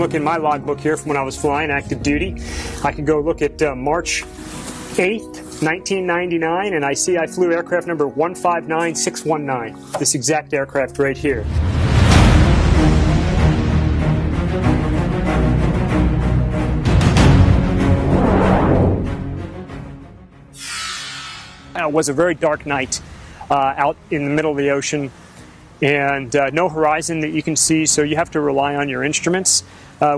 look in my logbook here from when I was flying active duty. I can go look at March 8th, 1999, and I see I flew aircraft number 159619, this exact aircraft right here. It was a very dark night out in the middle of the ocean, and no horizon that you can see, so you have to rely on your instruments.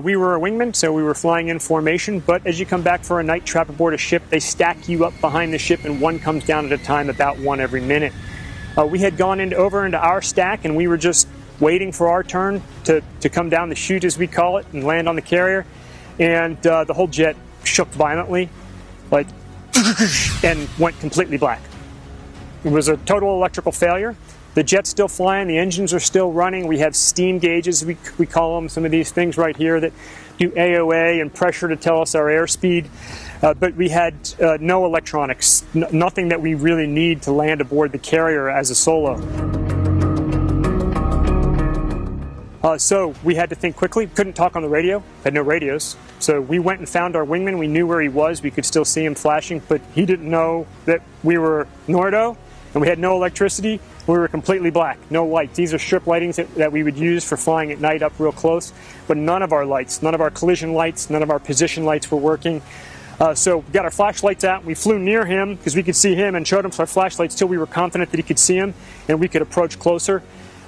We were a wingman, so we were flying in formation, but as you come back for a night trap aboard a ship, they stack you up behind the ship, and one comes down at a time, about one every minute. We had gone over into our stack, and we were just waiting for our turn to come down the chute, as we call it, and land on the carrier, and the whole jet shook violently, like, and went completely black. It was a total electrical failure. The jet's still flying, the engines are still running. We have steam gauges, we call them, some of these things right here that do AOA and pressure to tell us our airspeed. But we had no electronics, nothing that we really need to land aboard the carrier as a solo. So we had to think quickly. Couldn't talk on the radio, had no radios. So we went and found our wingman. We knew where he was. We could still see him flashing, but he didn't know that we were Nordo, and we had no electricity. We were completely black, no lights. These are strip lightings that we would use for flying at night up real close, but none of our lights, none of our collision lights, none of our position lights were working. So we got our flashlights out. We flew near him because we could see him and showed him our flashlights till we were confident that he could see him and we could approach closer.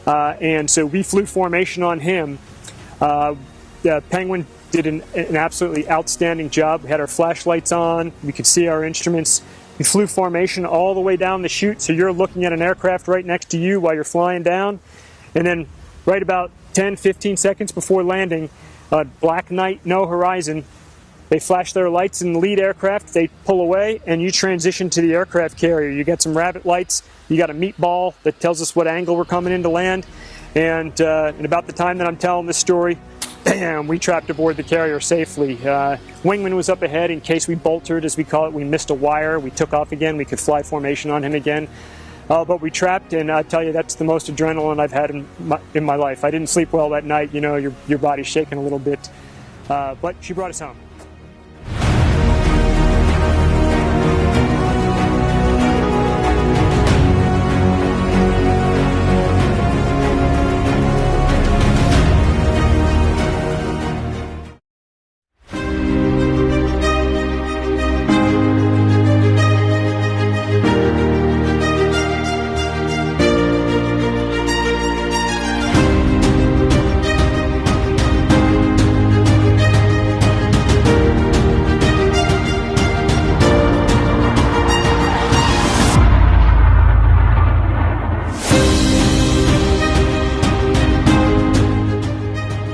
And so we flew formation on him. The Penguin did an absolutely outstanding job. We had our flashlights on. We could see our instruments. We flew formation all the way down the chute, so you're looking at an aircraft right next to you while you're flying down. And then right about 10, 15 seconds before landing, black night, no horizon, they flash their lights in the lead aircraft, they pull away, and you transition to the aircraft carrier. You got some rabbit lights, you got a meatball that tells us what angle we're coming in to land, and about the time that I'm telling this story, we trapped aboard the carrier safely. Wingman was up ahead in case we boltered, as we call it. We missed a wire, we took off again, we could fly formation on him again. But we trapped, and I tell you, that's the most adrenaline I've had in my life. I didn't sleep well that night, you know, your body's shaking a little bit. But she brought us home.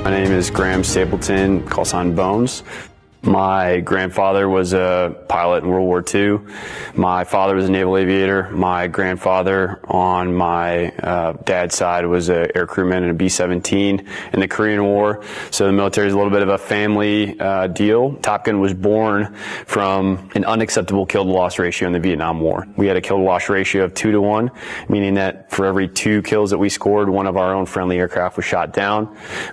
My name is Graham Stapleton, call sign Bones. My grandfather was a pilot in World War II. My father was a naval aviator. My grandfather on my dad's side was an air crewman in a B-17 in the Korean War. So the military is a little bit of a family deal. Top Gun was born from an unacceptable kill-to-loss ratio in the Vietnam War. We had a kill-to-loss ratio of 2-to-1, meaning that for every 2 kills that we scored, one of our own friendly aircraft was shot down.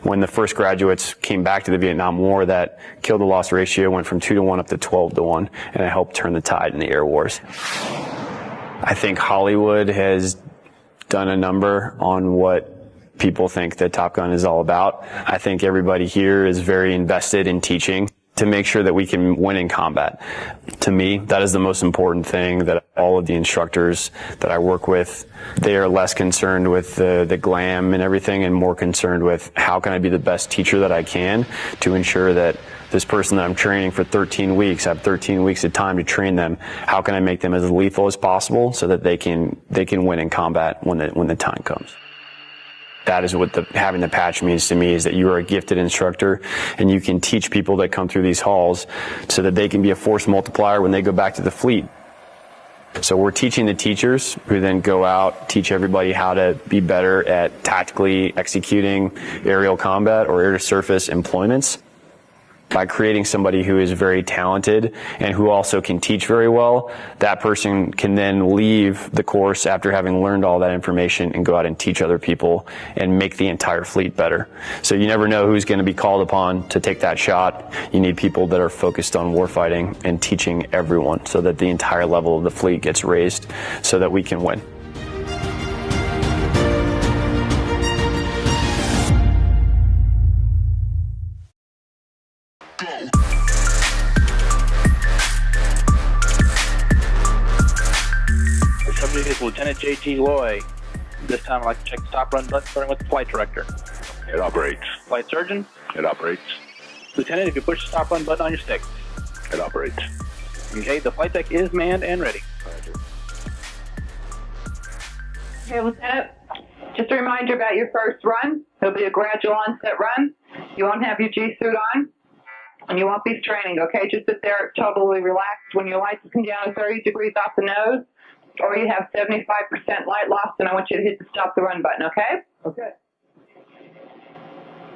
When the first graduates came back to the Vietnam War, that kill-to-loss ratio went from 2-to-1 up to 12-to-1, and it helped turn the tide in the air wars. I think Hollywood has done a number on what people think that Top Gun is all about. I think everybody here is very invested in teaching to make sure that we can win in combat. To me, that is the most important thing, that all of the instructors that I work with, they are less concerned with the glam and everything and more concerned with how can I be the best teacher that I can to ensure that this person that I'm training for 13 weeks, I have 13 weeks of time to train them. How can I make them as lethal as possible so that they can win in combat when the time comes? That is what having the patch means to me, is that you are a gifted instructor and you can teach people that come through these halls so that they can be a force multiplier when they go back to the fleet. So we're teaching the teachers who then go out, teach everybody how to be better at tactically executing aerial combat or air-to-surface employments. By creating somebody who is very talented and who also can teach very well, that person can then leave the course after having learned all that information and go out and teach other people and make the entire fleet better. So you never know who's going to be called upon to take that shot. You need people that are focused on warfighting and teaching everyone so that the entire level of the fleet gets raised so that we can win. Subject is Lieutenant J.T. Loy. This time I'd like to check the stop run button starting with the flight director. It operates. Flight surgeon. It operates. Lieutenant, if you push the stop run button on your stick. It operates. Okay, the flight deck is manned and ready. Okay, Lieutenant, just a reminder about your first run. It'll be a gradual onset run. You won't have your G-suit on, and you won't be straining, okay? Just sit there totally relaxed when your lights come down to 30 degrees off the nose, or you have 75% light loss, and I want you to hit the stop the run button, okay? Okay.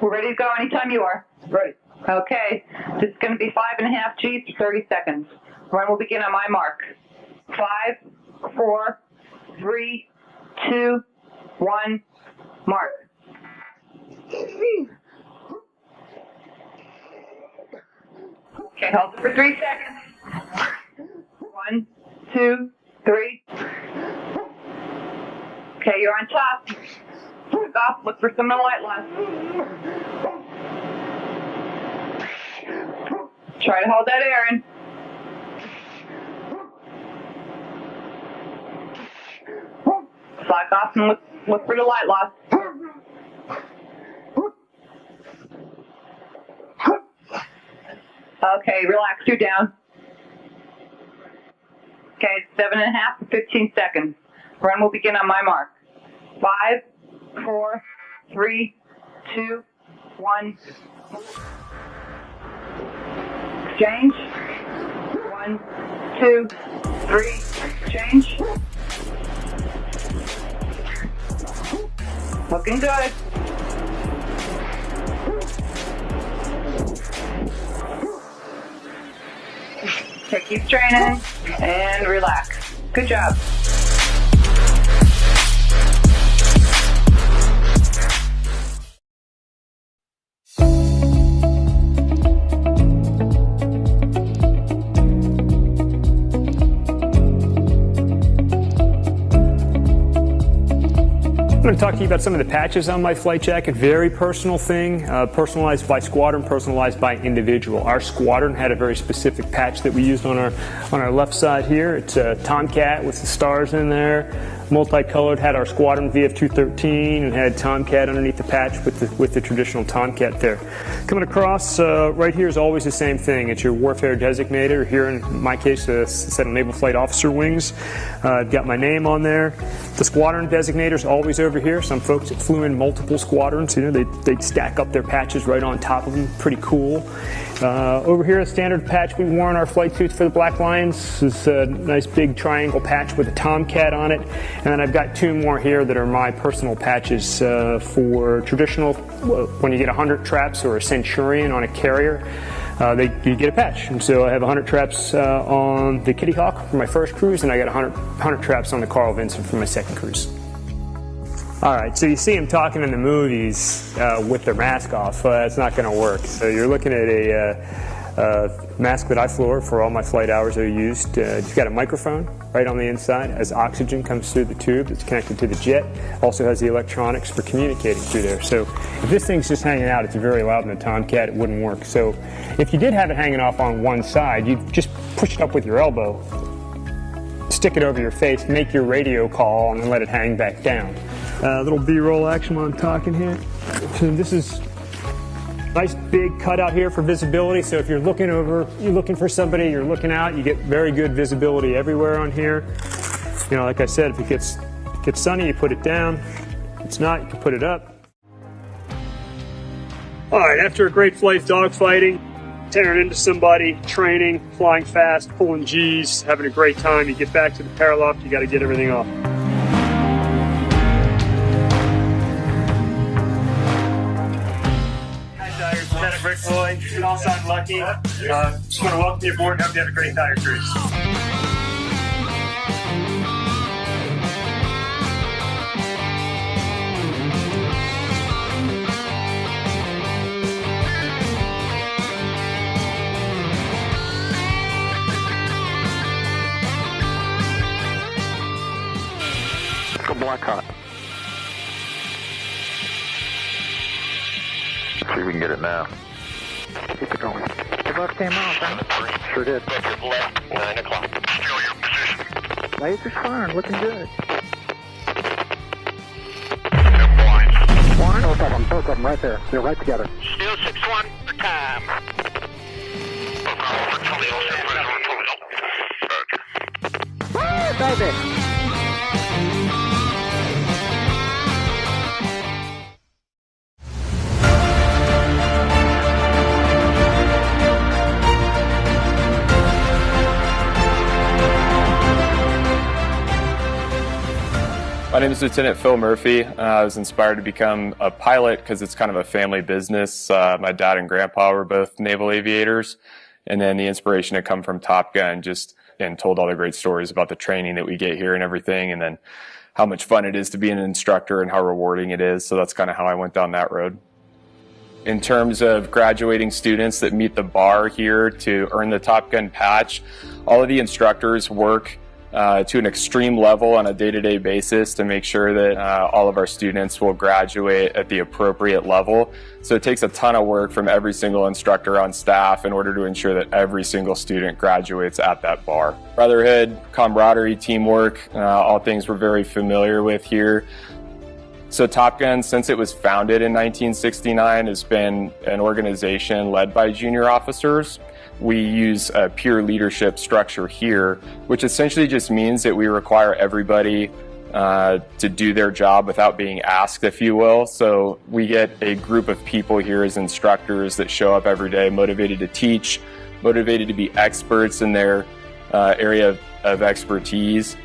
We're ready to go anytime you are. Ready. Okay, this is going to be 5.5 Gs for 30 seconds. Run will begin on my mark. 5, 4, 3, 2, 1, mark. Okay, hold it for 3 seconds. 1, 2, 3. Okay, you're on top. Look off, look for some light loss. Try to hold that air in. Slack off and look for the light loss. Okay, relax, you're down. Okay, it's 7.5 to 15 seconds. Run will begin on my mark. 5, 4, 3, 2, 1. Exchange. 1, 2, 3. Change. Looking good. Okay, keep training and relax. Good job. I'm going to talk to you about some of the patches on my flight jacket. Very personal thing, personalized by squadron, personalized by individual. Our squadron had a very specific patch that we used on our left side here. It's a Tomcat with the stars in there, multicolored. Had our squadron VF213 and had Tomcat underneath the patch with the traditional Tomcat there. Coming across right here is always the same thing. It's your warfare designator. Here in my case, a set of Naval Flight Officer wings. I've got my name on there. The squadron designator is always over here. Some folks that flew in multiple squadrons, you know, they'd stack up their patches right on top of them. Pretty cool. Over here, a standard patch we wore on our flight suits for the Black Lions. This is a nice big triangle patch with a Tomcat on it. And then I've got 2 more here that are my personal patches for traditional, when you get 100 traps or a Centurion on a carrier. You get a patch. And so I have 100 traps on the Kitty Hawk for my first cruise, and I got 100 traps on the Carl Vinson for my second cruise. All right, so you see them talking in the movies with their mask off. It's not going to work. So you're looking at a mask that I flew for all my flight hours I used. It's got a microphone right on the inside as oxygen comes through the tube. It's connected to the jet. Also has the electronics for communicating through there. So if this thing's just hanging out, it's very loud in the Tomcat, it wouldn't work. So if you did have it hanging off on one side, you'd just push it up with your elbow, stick it over your face, make your radio call, and then let it hang back down. Little B-roll action while I'm talking here. So this is nice big cutout here for visibility. So if you're looking for somebody, you're looking out, you get very good visibility everywhere on here. You know, like I said, if it gets sunny, you put it down. If it's not, you can put it up. All right, after a great flight dogfighting, tearing into somebody, training, flying fast, pulling G's, having a great time, you get back to the paraloft, you got to get everything off. Rick Roy, call sign Lucky. Just want to welcome you aboard and hope you have a great tire cruise. Go black hot. See if we can get it now. Keep it going. The bus came off, huh? Sure did. Left, 9 o'clock. Still your position. Laser's firing, looking good. Blind. Both of them right there. They're right together. Still 6-1 for time. Woo, baby! My name is Lieutenant Phil Murphy. I was inspired to become a pilot because it's kind of a family business. My dad and grandpa were both naval aviators, and then the inspiration had come from Top Gun, just and told all the great stories about the training that we get here and everything, and then how much fun it is to be an instructor and how rewarding it is. So that's kind of how I went down that road. In terms of graduating students that meet the bar here to earn the Top Gun patch, all of the instructors work to an extreme level on a day-to-day basis to make sure that all of our students will graduate at the appropriate level. So it takes a ton of work from every single instructor on staff in order to ensure that every single student graduates at that bar. Brotherhood, camaraderie, teamwork, all things we're very familiar with here. So Top Gun, since it was founded in 1969, has been an organization led by junior officers. We use a peer leadership structure here, which essentially just means that we require everybody to do their job without being asked, if you will. So we get a group of people here as instructors that show up every day motivated to teach, motivated to be experts in their area of expertise.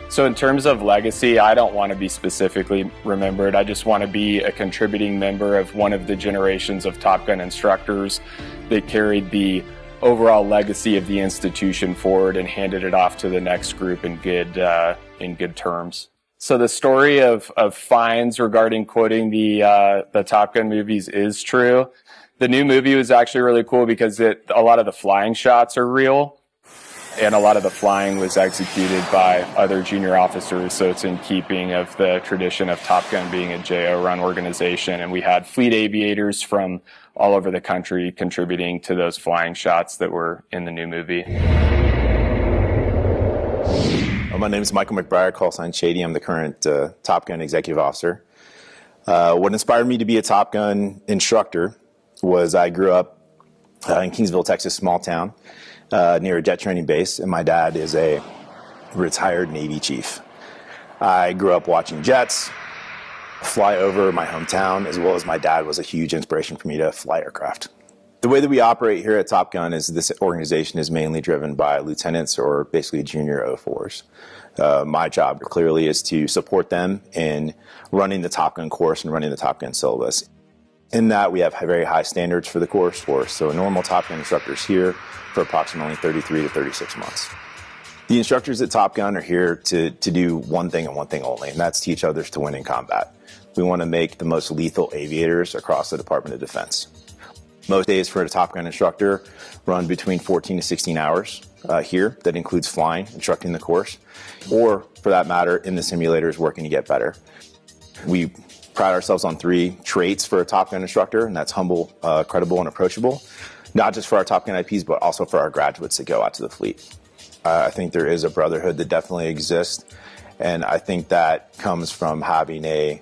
So in terms of legacy, I don't want to be specifically remembered. I just want to be a contributing member of one of the generations of Top Gun instructors that carried the overall legacy of the institution forward and handed it off to the next group in good terms. So the story of fines regarding quoting the Top Gun movies is true. The new movie was actually really cool because a lot of the flying shots are real. And a lot of the flying was executed by other junior officers, so it's in keeping of the tradition of Top Gun being a JO-run organization. And we had fleet aviators from all over the country contributing to those flying shots that were in the new movie. My name is Michael McBride, call sign Shady. I'm the current Top Gun executive officer. What inspired me to be a Top Gun instructor was I grew up in Kingsville, Texas, small town. Near a jet training base, and my dad is a retired Navy chief. I grew up watching jets fly over my hometown, as well as my dad was a huge inspiration for me to fly aircraft. The way that we operate here at Top Gun is this organization is mainly driven by lieutenants or basically junior 04s. My job clearly is to support them in running the Top Gun course and running the Top Gun syllabus. In that, we have very high standards for the course. So a normal Top Gun instructor is here for approximately 33 to 36 months. The instructors at Top Gun are here to do one thing and one thing only, and that's teach others to win in combat. We want to make the most lethal aviators across the Department of Defense. Most days for a Top Gun instructor run between 14 to 16 hours here. That includes flying, instructing the course, or for that matter, in the simulators working to get better. We pride ourselves on 3 traits for a Top Gun instructor, and that's humble, credible, and approachable. Not just for our Top Gun IPs, but also for our graduates that go out to the fleet. I think there is a brotherhood that definitely exists, and I think that comes from having a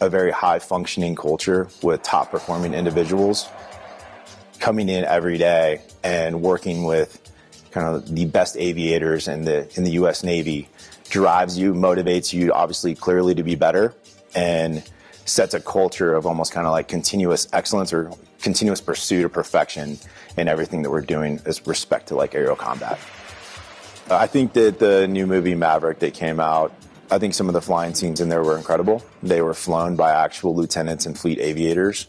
very high-functioning culture with top-performing individuals coming in every day and working with kind of the best aviators in the U.S. Navy drives you, motivates you, obviously, clearly to be better, and sets a culture of almost kind of like continuous excellence or continuous pursuit of perfection in everything that we're doing with respect to like aerial combat. I think that the new movie Maverick that came out, I think some of the flying scenes in there were incredible. They were flown by actual lieutenants and fleet aviators.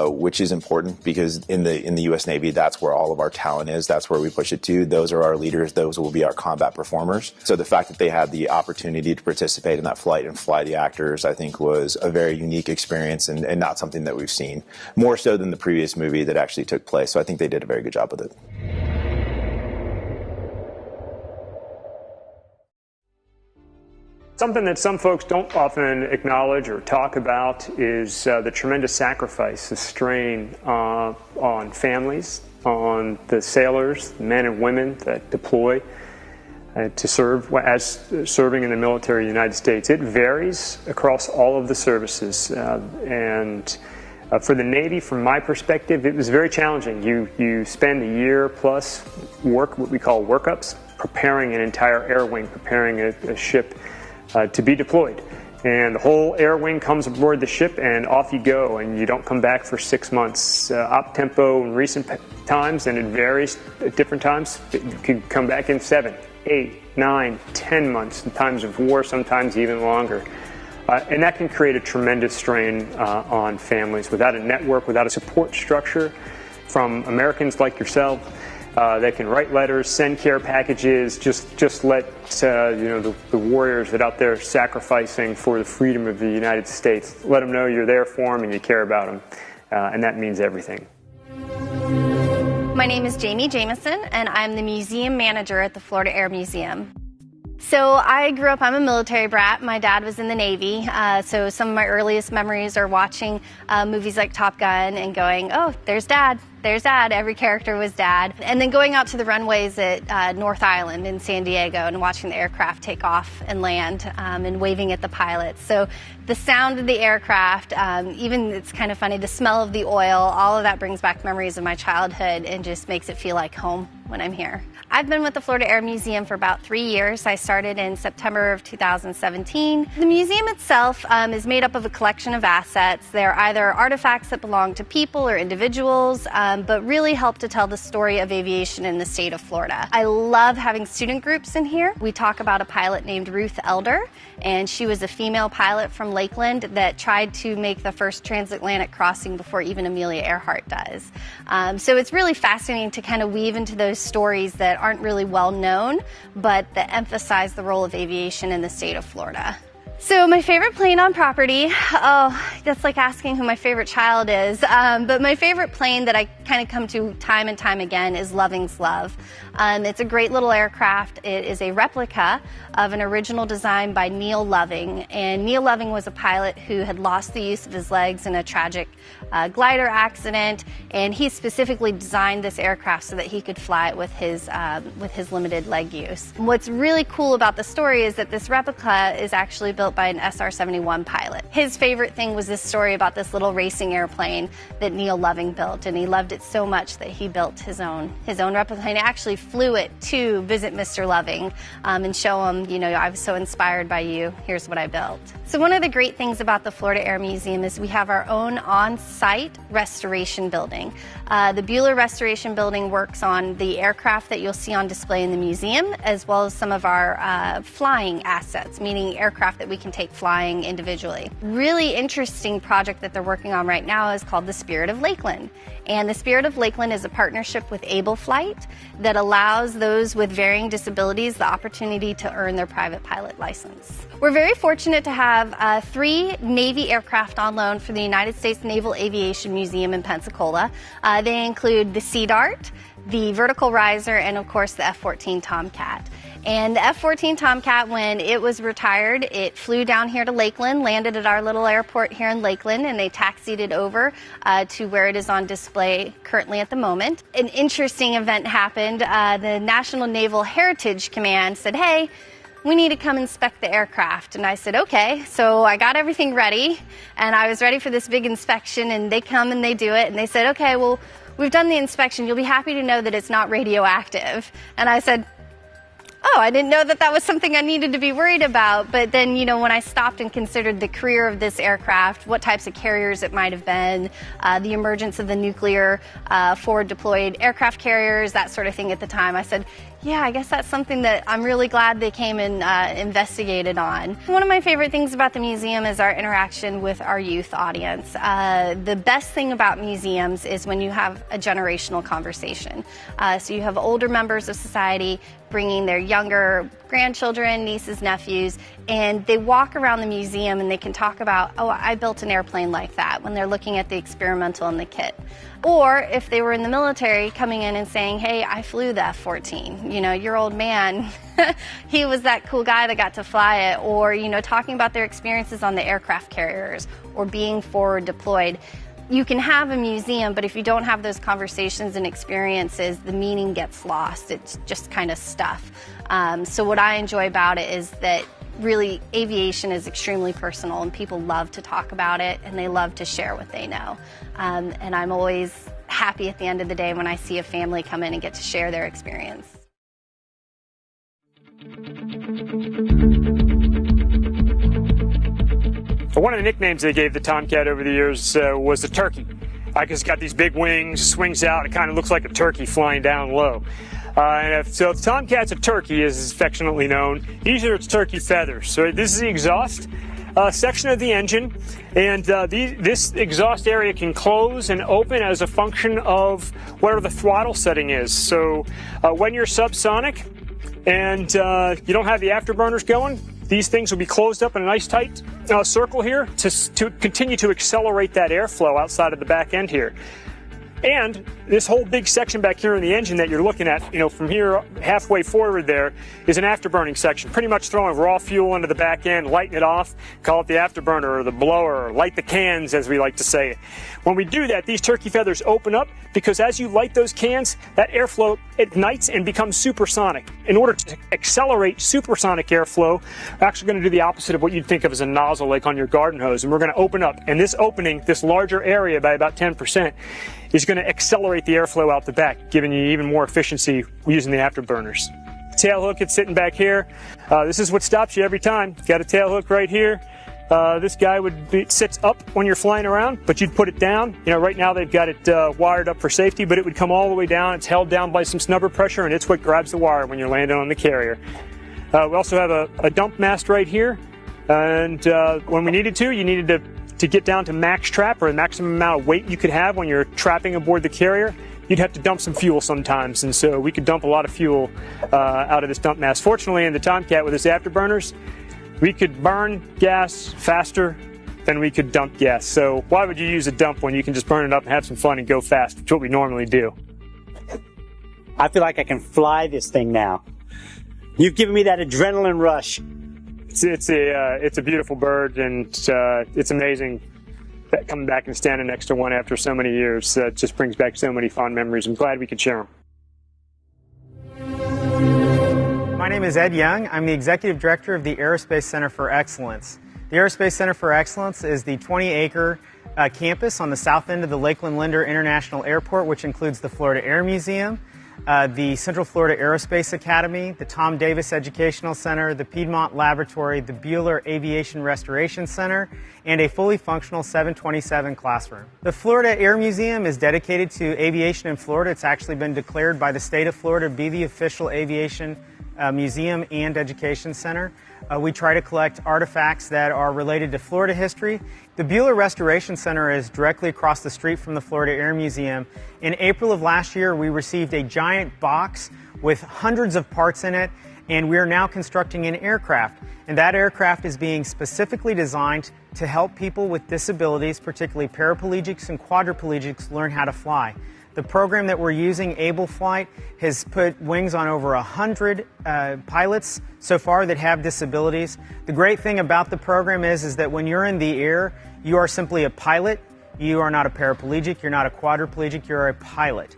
which is important because in the U.S. Navy, that's where all of our talent is. That's where we push it to. Those are our leaders. Those will be our combat performers. So the fact that they had the opportunity to participate in that flight and fly the actors, I think, was a very unique experience and not something that we've seen, more so than the previous movie that actually took place. So I think they did a very good job with it. Something that some folks don't often acknowledge or talk about is the tremendous sacrifice, the strain on families, on the sailors, the men and women that deploy to serve as serving in the military of the United States. It varies across all of the services, and for the Navy, from my perspective, it was very challenging. You spend a year plus what we call workups, preparing an entire air wing, preparing a ship to be deployed. And the whole air wing comes aboard the ship and off you go, and you don't come back for 6 months. Op tempo in recent times, and it varies at different times, you could come back in 7, 8, 9, 10 months in times of war, sometimes even longer. And that can create a tremendous strain on families. Without a network, without a support structure from Americans like yourself, that can write letters, send care packages, just let the warriors that are out there sacrificing for the freedom of the United States, let them know you're there for them and you care about them, and that means everything. My name is Jamie Jameson, and I'm the museum manager at the Florida Air Museum. So I grew up, I'm a military brat. My dad was in the Navy, so some of my earliest memories are watching movies like Top Gun and going, oh, there's Dad. There's Dad. Every character was Dad. And then going out to the runways at North Island in San Diego and watching the aircraft take off and land and waving at the pilots. So the sound of the aircraft, even it's kind of funny, the smell of the oil, all of that brings back memories of my childhood and just makes it feel like home when I'm here. I've been with the Florida Air Museum for about 3 years. I started in September of 2017. The museum itself is made up of a collection of assets. They're either artifacts that belong to people or individuals, but really help to tell the story of aviation in the state of Florida. I love having student groups in here. We talk about a pilot named Ruth Elder, and she was a female pilot from Lakeland that tried to make the first transatlantic crossing before even Amelia Earhart does. So it's really fascinating to kind of weave into those stories that aren't really well known, but that emphasize the role of aviation in the state of Florida. So my favorite plane on property, oh, that's like asking who my favorite child is, but my favorite plane that I kind of come to time and time again is Loving's Love. It's a great little aircraft. It is a replica of an original design by Neil Loving, and Neil Loving was a pilot who had lost the use of his legs in a tragic glider accident, and he specifically designed this aircraft so that he could fly it with his limited leg use. What's really cool about the story is that this replica is actually built by an SR-71 pilot. His favorite thing was this story about this little racing airplane that Neil Loving built, and he loved it so much that he built his own replica. He actually flew it to visit Mr. Loving and show him, I was so inspired by you, here's what I built. So one of the great things about the Florida Air Museum is we have our own on-site restoration building. The Bueller Restoration Building works on the aircraft that you'll see on display in the museum, as well as some of our flying assets, meaning aircraft that we can take flying individually. Really interesting project that they're working on right now is called the Spirit of Lakeland. And the Spirit of Lakeland is a partnership with Able Flight that allows those with varying disabilities the opportunity to earn their private pilot license. We're very fortunate to have 3 Navy aircraft on loan for the United States Naval Aviation Museum in Pensacola. They include the Sea Dart, the Vertical Riser, and of course the F-14 Tomcat. And the F-14 Tomcat, when it was retired, it flew down here to Lakeland, landed at our little airport here in Lakeland, and they taxied it over to where it is on display currently at the moment. An interesting event happened. The National Naval Heritage Command said, hey, we need to come inspect the aircraft. And I said, okay. So I got everything ready, and I was ready for this big inspection, and they come and they do it, and they said, okay, well, we've done the inspection. You'll be happy to know that it's not radioactive. And I said, oh, I didn't know that that was something I needed to be worried about. But then, when I stopped and considered the career of this aircraft, what types of carriers it might have been, the emergence of the nuclear forward deployed aircraft carriers, that sort of thing at the time, I said, Yeah, I guess that's something that I'm really glad they came and investigated on. One of my favorite things about the museum is our interaction with our youth audience. The best thing about museums is when you have a generational conversation. So you have older members of society bringing their younger grandchildren, nieces, nephews, and they walk around the museum and they can talk about, oh, I built an airplane like that, when they're looking at the experimental and the kit. Or if they were in the military, coming in and saying, hey, I flew the F-14. You know, your old man, he was that cool guy that got to fly it. Or, you know, talking about their experiences on the aircraft carriers or being forward deployed. You can have a museum, but if you don't have those conversations and experiences, the meaning gets lost. It's just kind of stuff. So what I enjoy about it is that really aviation is extremely personal and people love to talk about it and they love to share what they know. And I'm always happy at the end of the day when I see a family come in and get to share their experience. One of the nicknames they gave the Tomcat over the years was the turkey. Because it's got these big wings, swings out, it kind of looks like a turkey flying down low. So if the Tomcat's a turkey, as is affectionately known, usually it's turkey feathers. So this is the exhaust section of the engine, and this exhaust area can close and open as a function of whatever the throttle setting is. So when you're subsonic and you don't have the afterburners going, these things will be closed up in a nice tight circle here to continue to accelerate that airflow outside of the back end here. And this whole big section back here in the engine that you're looking at, you know, from here halfway forward there is an afterburning section, pretty much throwing raw fuel into the back end, lighting it off, call it the afterburner or the blower, or light the cans as we like to say. When we do that, these turkey feathers open up because as you light those cans, that airflow ignites and becomes supersonic. In order to accelerate supersonic airflow, we're actually going to do the opposite of what you'd think of as a nozzle like on your garden hose, and we're going to open up. And this opening, this larger area by about 10%, is going to accelerate the airflow out the back, giving you even more efficiency using the afterburners. Tail hook, it's sitting back here. This is what stops you every time. Got a tail hook right here. This guy sits up when you're flying around, but you'd put it down. You know, right now they've got it wired up for safety, but it would come all the way down. It's held down by some snubber pressure, and it's what grabs the wire when you're landing on the carrier. We also have a dump mast right here, and when we needed to, you needed to get down to max trap, or the maximum amount of weight you could have when you're trapping aboard the carrier, you'd have to dump some fuel sometimes, and so we could dump a lot of fuel out of this dump mast. Fortunately, in the Tomcat with its afterburners, we could burn gas faster than we could dump gas. So why would you use a dump when you can just burn it up and have some fun and go fast, which is what we normally do. I feel like I can fly this thing now. You've given me that adrenaline rush. It's a beautiful bird, and it's amazing that coming back and standing next to one after so many years. It just brings back so many fond memories. I'm glad we could share them. My name is Ed Young. I'm the Executive Director of the Aerospace Center for Excellence. The Aerospace Center for Excellence is the 20-acre campus on the south end of the Lakeland Linder International Airport, which includes the Florida Air Museum, the Central Florida Aerospace Academy, the Tom Davis Educational Center, the Piedmont Laboratory, the Bueller Aviation Restoration Center, and a fully functional 727 classroom. The Florida Air Museum is dedicated to aviation in Florida. It's actually been declared by the state of Florida to be the official aviation museum and education center. We try to collect artifacts that are related to Florida history. The Bueller Restoration Center is directly across the street from the Florida Air Museum. In April of last year, we received a giant box with hundreds of parts in it, and we are now constructing an aircraft. And that aircraft is being specifically designed to help people with disabilities, particularly paraplegics and quadriplegics, learn how to fly. The program that we're using, Able Flight, has put wings on over 100 pilots so far that have disabilities. The great thing about the program is that when you're in the air, you are simply a pilot. You are not a paraplegic, you're not a quadriplegic, you're a pilot.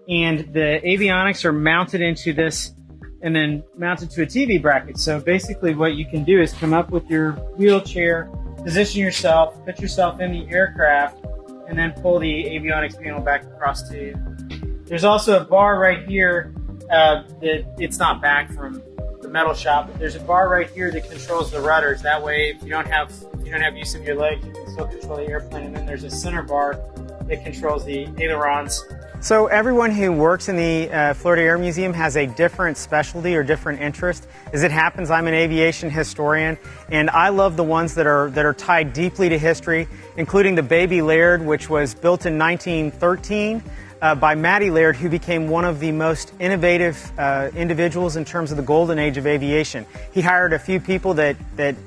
And the avionics are mounted into this and then mounted to a TV bracket. So basically what you can do is come up with your wheelchair, position yourself, put yourself in the aircraft, and then pull the avionics panel back across to you. There's also a bar right here that it's not back from the metal shop, but there's a bar right here that controls the rudders. That way, if you don't have use of your legs, you can still control the airplane. And then there's a center bar that controls the ailerons. So everyone who works in the Florida Air Museum has a different specialty or different interest. As it happens, I'm an aviation historian, and I love the ones that are tied deeply to history, including the Baby Laird, which was built in 1913 by Matty Laird, who became one of the most innovative individuals in terms of the golden age of aviation. He hired a few people that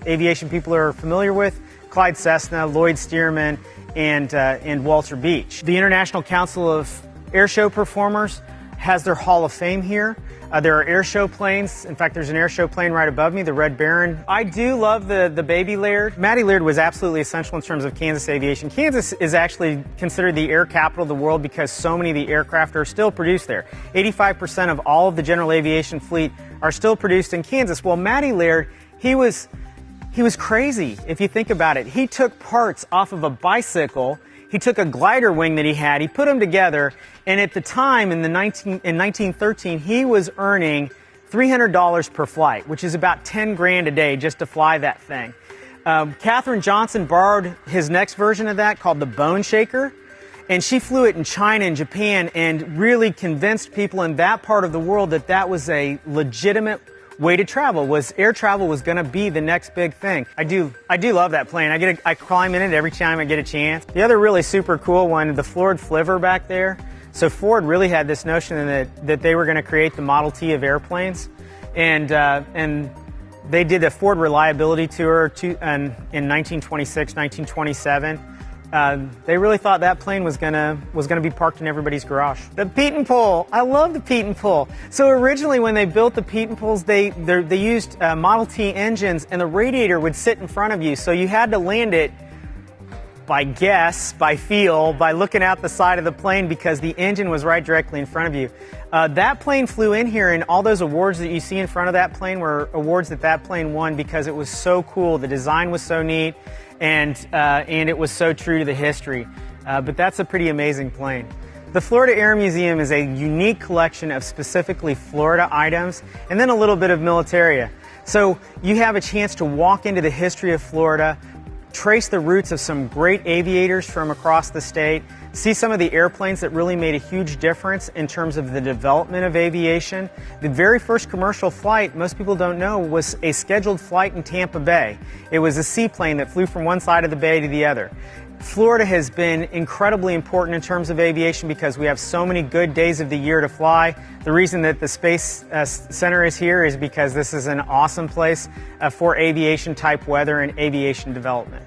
aviation people are familiar with: Clyde Cessna, Lloyd Stearman, and Walter Beach. The International Council of Airshow Performers has their Hall of Fame here. There are airshow planes. In fact, there's an airshow plane right above me, the Red Baron. I do love the Baby Laird. Matty Laird was absolutely essential in terms of Kansas aviation. Kansas is actually considered the air capital of the world because so many of the aircraft are still produced there. 85% of all of the general aviation fleet are still produced in Kansas. Well, Matty Laird, he was crazy if you think about it. He took parts off of a bicycle. He took a glider wing that he had, he put them together, and at the time, in 1913, he was earning $300 per flight, which is about 10 grand a day just to fly that thing. Katherine Johnson borrowed his next version of that called the Bone Shaker, and she flew it in China and Japan and really convinced people in that part of the world that that was a legitimate way to travel. Air travel was going to be the next big thing. I do love that plane. I climb in it every time I get a chance. The other really super cool one, the Ford Flivver back there. So Ford really had this notion that they were going to create the Model T of airplanes, and they did a Ford reliability tour in 1926, 1927. They really thought that plane was gonna be parked in everybody's garage. The Pete and Pull, I love the Pete and Pull. So originally, when they built the Pete and Pulls, they used Model T engines, and the radiator would sit in front of you. So you had to land it by guess, by feel, by looking out the side of the plane because the engine was right directly in front of you. That plane flew in here, and all those awards that you see in front of that plane were awards that plane won because it was so cool. The design was so neat. And it was so true to the history. But that's a pretty amazing plane. The Florida Air Museum is a unique collection of specifically Florida items and then a little bit of militaria. So you have a chance to walk into the history of Florida, trace the roots of some great aviators from across the state, see some of the airplanes that really made a huge difference in terms of the development of aviation. The very first commercial flight, most people don't know, was a scheduled flight in Tampa Bay. It was a seaplane that flew from one side of the bay to the other. Florida has been incredibly important in terms of aviation because we have so many good days of the year to fly. The reason that the Space Center is here is because this is an awesome place for aviation type weather and aviation development.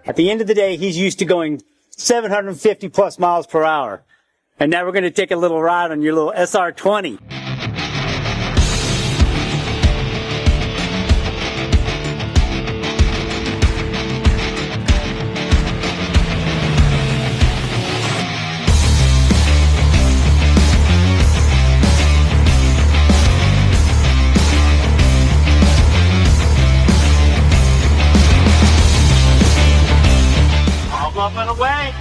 At the end of the day, he's used to going 750 plus miles per hour. And now we're going to take a little ride on your little SR-20. Up and away.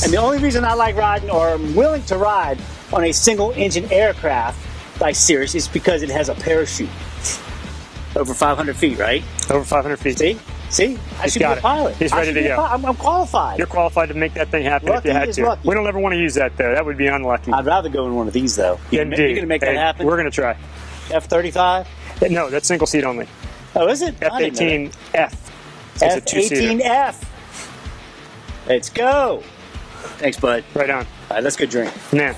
And the only reason I like riding, or I'm willing to ride, on a single-engine aircraft like Cirrus is because it has a parachute. Over 500 feet, right? Over 500 feet. See? I should be a pilot. He's ready to go. I'm qualified. You're qualified to make that thing happen if you had to. Lucky. We don't ever want to use that, though. That would be unlucky. I'd rather go in one of these, though. You're going to make that happen? We're going to try. F-35? No, that's single seat only. Oh, is it? F-18F. It's a two-seater. F-18F. Let's go. Thanks, bud. Right on. All right, let's go drink. Nah.